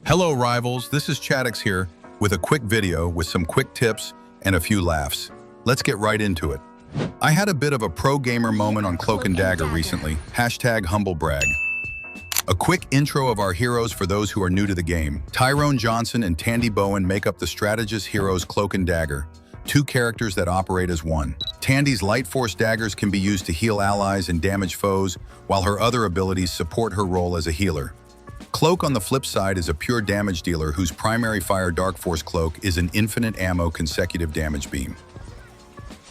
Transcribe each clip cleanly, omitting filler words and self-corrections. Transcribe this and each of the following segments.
Hello rivals, this is Chaddix here with a quick video with some quick tips and a few laughs. Let's get right into it. I had a bit of a pro gamer moment on Cloak and Dagger recently, #humblebrag. A quick intro of our heroes for those who are new to the game. Tyrone Johnson and Tandy Bowen make up the strategist heroes Cloak and Dagger, two characters that operate as one. Tandy's light force daggers can be used to heal allies and damage foes, while her other abilities support her role as a healer. Cloak, on the flip side, is a pure damage dealer whose primary fire Dark Force Cloak is an infinite ammo consecutive damage beam.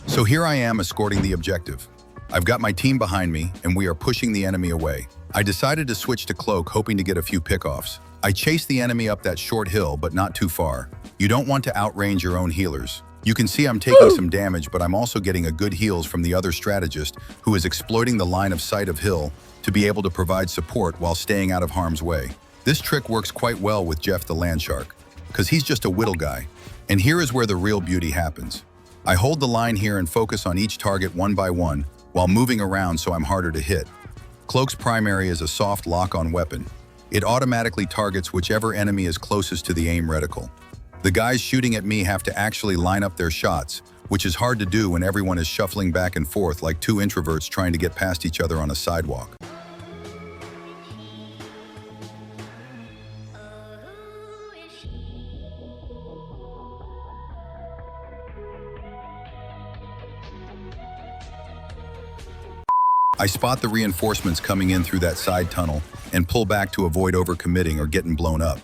So here I am escorting the objective. I've got my team behind me and we are pushing the enemy away. I decided to switch to Cloak, hoping to get a few pickoffs. I chased the enemy up that short hill, but not too far. You don't want to outrange your own healers. You can see I'm taking some damage, but I'm also getting a good heals from the other strategist who is exploiting the line of sight of hill to be able to provide support while staying out of harm's way. This trick works quite well with Jeff the Landshark, because he's just a whittle guy. And here is where the real beauty happens. I hold the line here and focus on each target one by one while moving around so I'm harder to hit. Cloak's primary is a soft lock-on weapon. It automatically targets whichever enemy is closest to the aim reticle. The guys shooting at me have to actually line up their shots, which is hard to do when everyone is shuffling back and forth like two introverts trying to get past each other on a sidewalk. I spot the reinforcements coming in through that side tunnel and pull back to avoid overcommitting or getting blown up.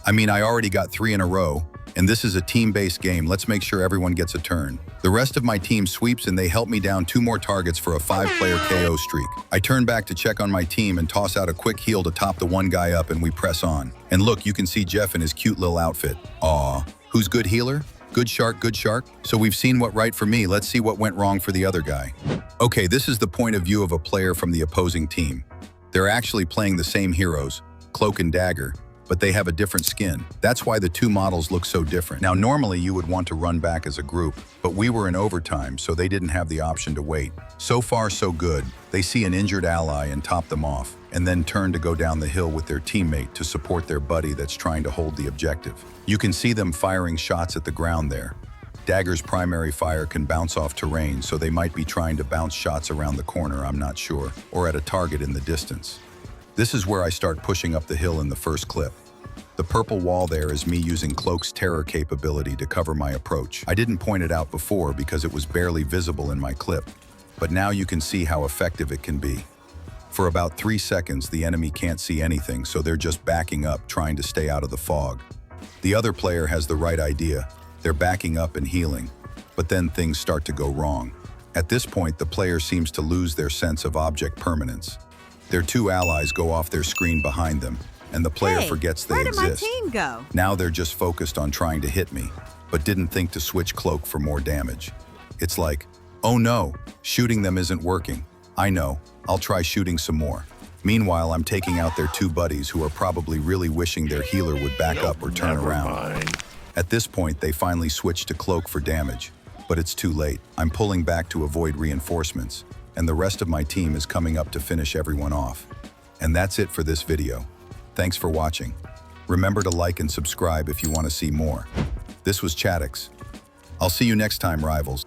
I mean, I already got 3 in a row, and this is a team-based game. Let's make sure everyone gets a turn. The rest of my team sweeps and they help me down 2 more targets for a 5-player KO streak. I turn back to check on my team and toss out a quick heal to top the one guy up, and we press on. And look, you can see Jeff in his cute little outfit. Aw, who's good healer? Good shark, good shark. So we've seen what right for me. Let's see what went wrong for the other guy. Okay, this is the point of view of a player from the opposing team. They're actually playing the same heroes, Cloak and Dagger, but they have a different skin. That's why the two models look so different. Now, normally you would want to run back as a group, but we were in overtime, so they didn't have the option to wait. So far, so good. They see an injured ally and top them off, and then turn to go down the hill with their teammate to support their buddy that's trying to hold the objective. You can see them firing shots at the ground there. Dagger's primary fire can bounce off terrain, so they might be trying to bounce shots around the corner, I'm not sure, or at a target in the distance. This is where I start pushing up the hill in the first clip. The purple wall there is me using Cloak's terror capability to cover my approach. I didn't point it out before because it was barely visible in my clip, but now you can see how effective it can be. For about 3 seconds, the enemy can't see anything, so they're just backing up, trying to stay out of the fog. The other player has the right idea. They're backing up and healing, but then things start to go wrong. At this point, the player seems to lose their sense of object permanence. Their 2 allies go off their screen behind them, and the player forgets they exist. Where did my team go? Now they're just focused on trying to hit me, but didn't think to switch Cloak for more damage. It's like, oh no, shooting them isn't working. I know, I'll try shooting some more. Meanwhile, I'm taking out their 2 buddies who are probably really wishing their healer would back up or turn around. At this point, they finally switch to Cloak for damage, but it's too late. I'm pulling back to avoid reinforcements, and the rest of my team is coming up to finish everyone off. And that's it for this video. Thanks for watching. Remember to like and subscribe if you want to see more. This was Chaddix. I'll see you next time, rivals.